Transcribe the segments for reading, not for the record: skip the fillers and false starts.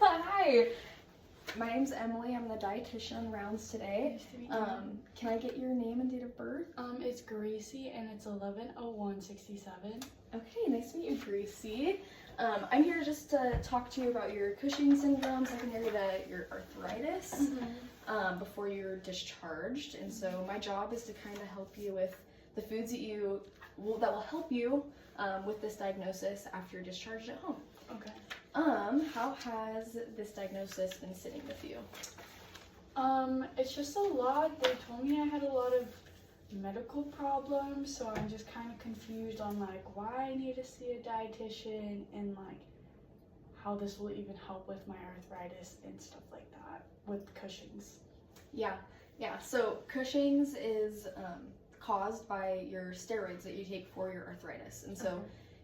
Hi, my name's Emily. I'm the dietitian on rounds today. Nice to meet you. Can I get your name and date of birth? It's Gracie and it's 11/01/67. Okay, nice to meet you, Gracie. I'm here just to talk to you about your Cushing syndrome, secondary to your arthritis, before you're discharged. And so my job is to kind of help you with the foods that will help you with this diagnosis after you're discharged at home. Okay. How has this diagnosis been sitting with you? It's just a lot. They told me I had a lot of medical problems, so I'm just kind of confused on like why I need to see a dietitian and like how this will even help with my arthritis and stuff like that with Cushing's. Yeah. So Cushing's is caused by your steroids that you take for your arthritis, and so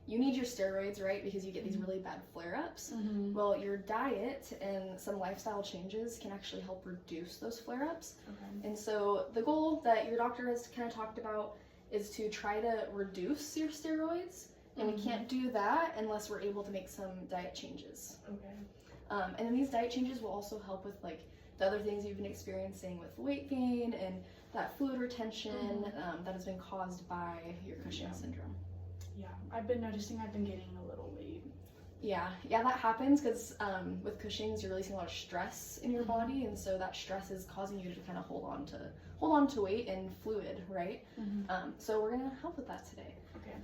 you need your steroids, right? Because you get these really bad flare-ups. Well, your diet and some lifestyle changes can actually help reduce those flare-ups. And so the goal that your doctor has kind of talked about is to try to reduce your steroids, and we can't do that unless we're able to make some diet changes. And then these diet changes will also help with like the other things you've been experiencing with weight gain and that fluid retention that has been caused by your Cushing syndrome. Yeah, I've been noticing I've been gaining a little weight. Yeah, that happens because with Cushing's you're releasing a lot of stress in your body, and so that stress is causing you to kind of hold on to weight and fluid, right? So we're gonna help with that today. Okay.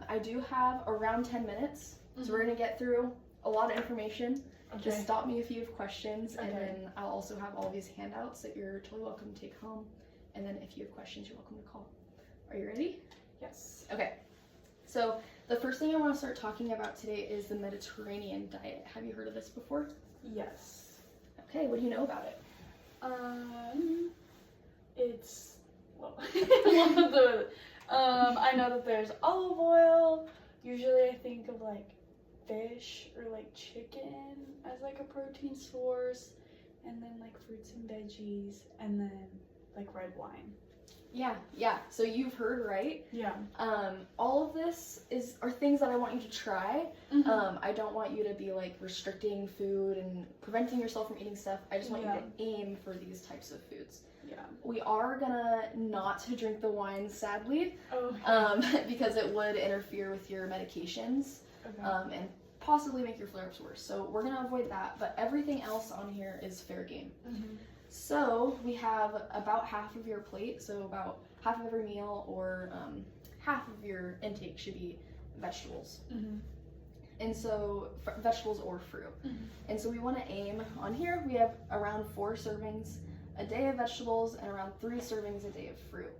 I do have around 10 minutes, so we're gonna get through a lot of information. Just stop me if you have questions, and then I'll also have all these handouts that you're totally welcome to take home. And then if you have questions, you're welcome to call. Are you ready? Yes. Okay. So the first thing I want to start talking about today is the Mediterranean diet. Have you heard of this before? Yes. Okay, what do you know about it? It's I know that there's olive oil. Usually I think of like fish or like chicken as like a protein source, and then like fruits and veggies, and then like red wine. Yeah. So you've heard right. Yeah. All of this are things that I want you to try. I don't want you to be like restricting food and preventing yourself from eating stuff. I just want you to aim for these types of foods. Yeah. We are gonna not drink the wine, sadly, because it would interfere with your medications and possibly make your flare-ups worse. So we're gonna avoid that. But everything else on here is fair game. So we have about half of your plate, so about half of every meal or half of your intake should be vegetables. And so vegetables or fruit. And so we want to aim on here, we have around 4 servings a day of vegetables and around 3 servings a day of fruit.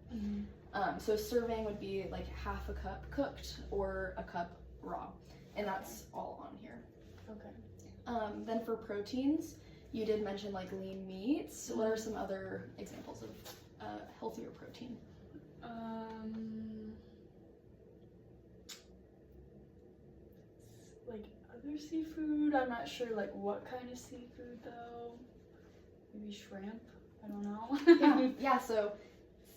So a serving would be like half a cup cooked or a cup raw, and that's all on here. Then for proteins, you did mention like lean meats. What are some other examples of healthier protein? Like other seafood. I'm not sure like what kind of seafood though. Maybe shrimp. I don't know. Yeah. So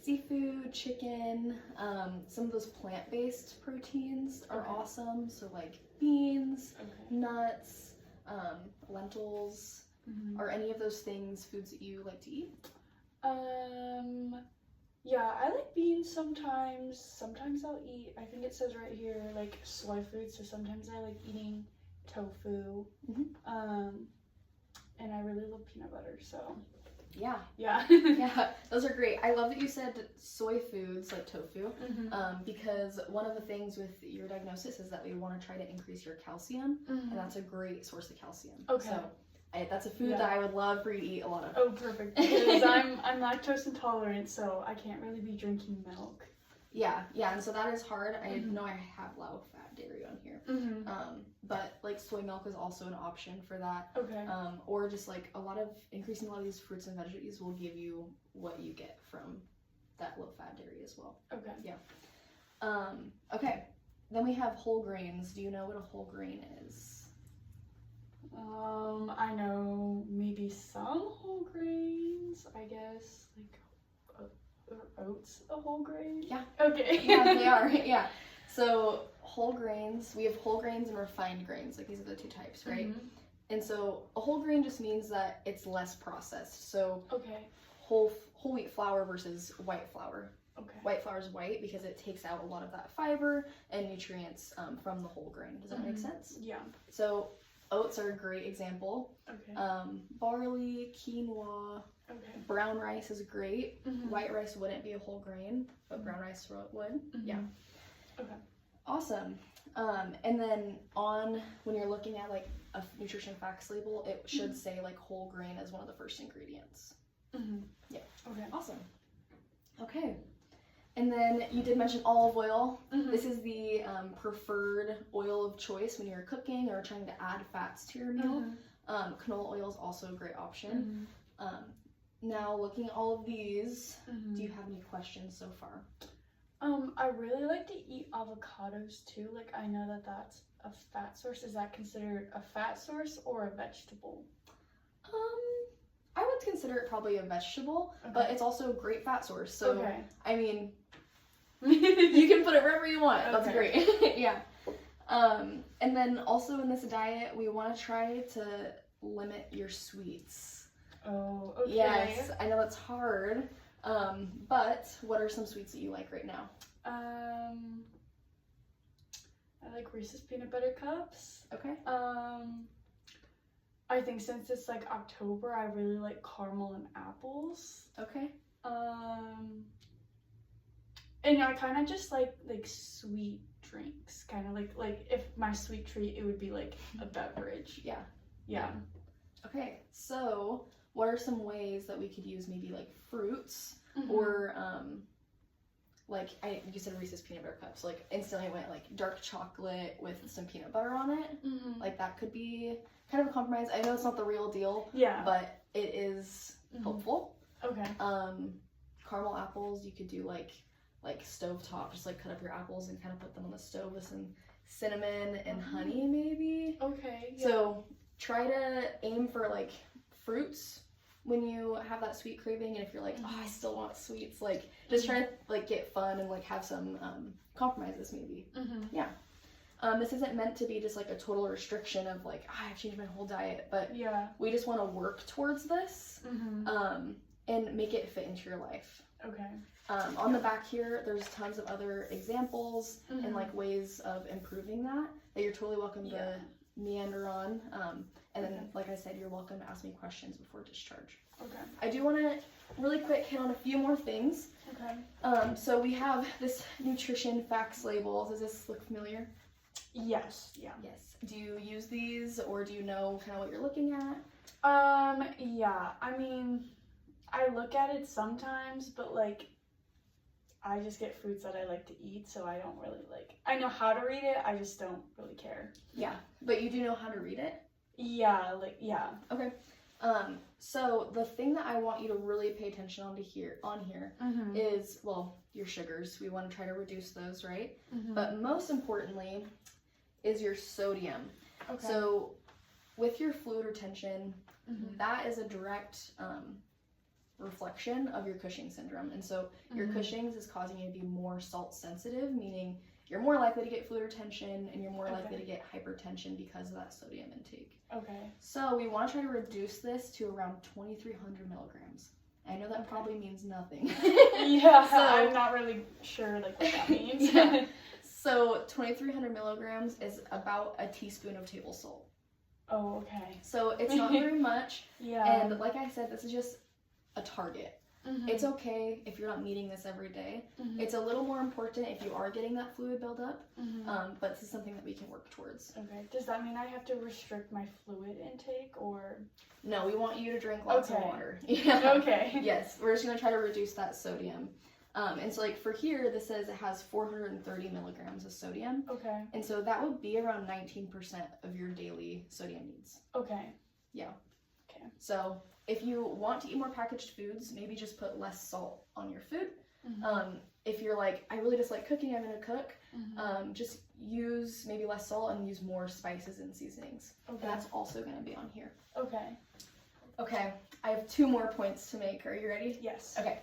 seafood, chicken, some of those plant-based proteins are awesome. So like beans, nuts, lentils. Are any of those things foods that you like to eat? Yeah, I like beans sometimes. Sometimes I'll eat, I think it says right here, like soy food. So sometimes I like eating tofu. And I really love peanut butter, so. Yeah. Yeah, those are great. I love that you said soy foods like tofu, because one of the things with your diagnosis is that we want to try to increase your calcium, and that's a great source of calcium. So that's a food that I would love for you to eat a lot of. Oh, perfect. Because I'm lactose intolerant, so I can't really be drinking milk. Yeah, and so that is hard. I know I have low-fat dairy on here, but like soy milk is also an option for that. Or just like increasing a lot of these fruits and veggies will give you what you get from that low-fat dairy as well. Okay. Then we have whole grains. Do you know what a whole grain is? I know maybe some whole grains, I guess, like oats a whole grain? Yeah. Okay. Yeah, they are. Yeah. So whole grains, we have whole grains and refined grains. Like these are the 2 types, right? And so a whole grain just means that it's less processed. So Okay. whole wheat flour versus white flour. Okay. White flour is white because it takes out a lot of that fiber and nutrients from the whole grain. Does that make sense? Yeah. So oats are a great example. Okay. Barley, quinoa, Okay. brown rice is great. Mhm. White rice wouldn't be a whole grain, but brown rice would. Mhm. Yeah. Okay. Awesome. And then when you're looking at like a nutrition facts label, it should say like whole grain as one of the first ingredients. Mhm. Yeah. Okay. Awesome. Okay. And then you did mention olive oil. Mhm. This is the preferred oil of choice when you're cooking or trying to add fats to your meal. Mhm. Canola oil is also a great option. Mhm. Now, looking at all of these, Mhm. do you have any questions so far? I really like to eat avocados too. Like, I know that that's a fat source. Is that considered a fat source or a vegetable? I would consider it probably a vegetable, but it's also a great fat source. So, Okay. I mean, you can put it wherever you want. That's Okay. great. Yeah. And then also in this diet, we want to try to limit your sweets. Oh, okay. Yes, I know that's hard. But what are some sweets that you like right now? I like Reese's peanut butter cups. Okay. I think since it's like October, I really like caramel and apples. Okay. And I kind of just like sweet drinks, kind of like if my sweet treat, it would be like a beverage. Yeah. Yeah. Okay. So, what are some ways that we could use maybe like fruits Mhm. or like you said Reese's peanut butter cups. Like instantly I went like dark chocolate with some peanut butter on it. Mhm. Like that could be kind of a compromise. I know it's not the real deal, Yeah. but it is helpful. Okay. Caramel apples, you could do like stovetop, just like cut up your apples and kind of put them on the stove with some cinnamon and honey maybe. Okay. Yeah. So try to aim for like fruits when you have that sweet craving, and if you're like, oh, I still want sweets, like just try to like get fun and like have some compromises maybe. Yeah. This isn't meant to be just like a total restriction of like, I've changed my whole diet, but yeah. we just want to work towards this and make it fit into your life. Okay. On the back here, there's tons of other examples and like ways of improving that you're totally welcome to meander on. And then, like I said, you're welcome to ask me questions before discharge. Okay. I do want to really quick hit on a few more things. Okay. So we have this nutrition facts label. Does this look familiar? Yes. Yeah. Yes. Do you use these, or do you know kind of what you're looking at? Yeah. I mean, I look at it sometimes, but like, I just get foods that I like to eat, so I don't really like. I know how to read it. I just don't really care. Yeah, but you do know how to read it? Yeah. Like, yeah. Okay. So the thing that I want you to really pay attention on here is, well, your sugars. We want to try to reduce those, right? But most importantly is your sodium. Okay. So with your fluid retention, that is a direct reflection of your Cushing's syndrome. And so your Cushing's is causing you to be more salt sensitive, meaning you're more likely to get fluid retention and you're more likely to get hypertension because of that sodium intake. Okay. So we want to try to reduce this to around 2,300 milligrams. I know that probably means nothing. Yeah, so, I'm not really sure like what that means. Yeah. So 2,300 milligrams is about a teaspoon of table salt. Oh, okay. So it's not very much. Yeah. And like I said, this is just a target. It's okay if you're not meeting this every day. It's a little more important if you are getting that fluid buildup, but this is something that we can work towards. Okay. Does that mean I have to restrict my fluid intake, or? No, we want you to drink lots of Okay. water. Yeah. Okay. Yes, we're just going to try to reduce that sodium. And so like for here, this says it has 430 milligrams of sodium. Okay. And so that would be around 19% of your daily sodium needs. Okay. Yeah. Okay. So if you want to eat more packaged foods, maybe just put less salt on your food. If you're like, I really just like cooking, I'm going to cook, just use maybe less salt and use more spices and seasonings. Okay. That's also going to be on here. Okay. Okay, I have 2 more points to make. Are you ready? Yes. Okay,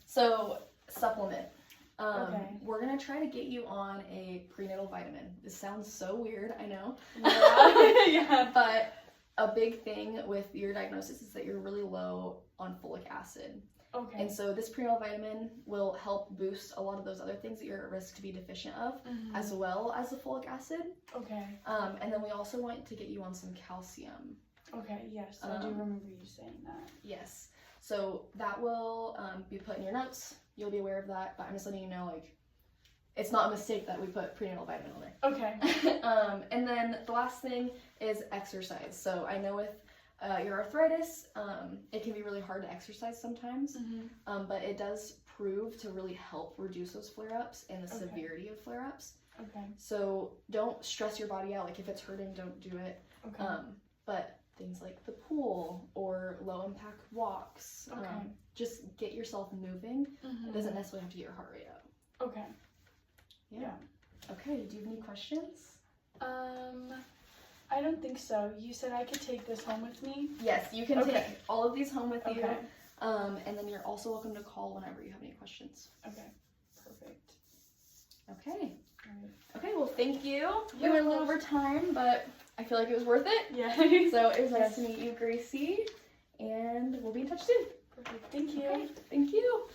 so supplement. Okay. We're going to try to get you on a prenatal vitamin. This sounds so weird, I know. Yeah. Yeah. But a big thing with your diagnosis is that you're really low on folic acid. Okay. And so this prenatal vitamin will help boost a lot of those other things that you're at risk to be deficient of, as well as the folic acid. Okay. And then we also want to get you on some calcium. Okay, yes, I do remember you saying that. Yes. So that will be put in your notes. You'll be aware of that, but I'm just letting you know, like, it's not a mistake that we put prenatal vitamin on there. Okay. And then the last thing is exercise. So I know with your arthritis, it can be really hard to exercise sometimes, but it does prove to really help reduce those flare-ups and the severity of flare-ups. Okay. So don't stress your body out. Like if it's hurting, don't do it. Okay. But things like the pool or low-impact walks, just get yourself moving. It doesn't necessarily have to get your heart rate up. Okay. Yeah. Okay, do you have any questions? I don't think so. You said I could take this home with me? Yes, you can take all of these home with you. Okay. And then you're also welcome to call whenever you have any questions. Okay, perfect. Okay. Alright. Okay, well, thank you. We went a little over time, but I feel like it was worth it. Yeah. So it was nice to meet you, Gracie, and we'll be in touch soon. Perfect. Thank you. Okay, thank you.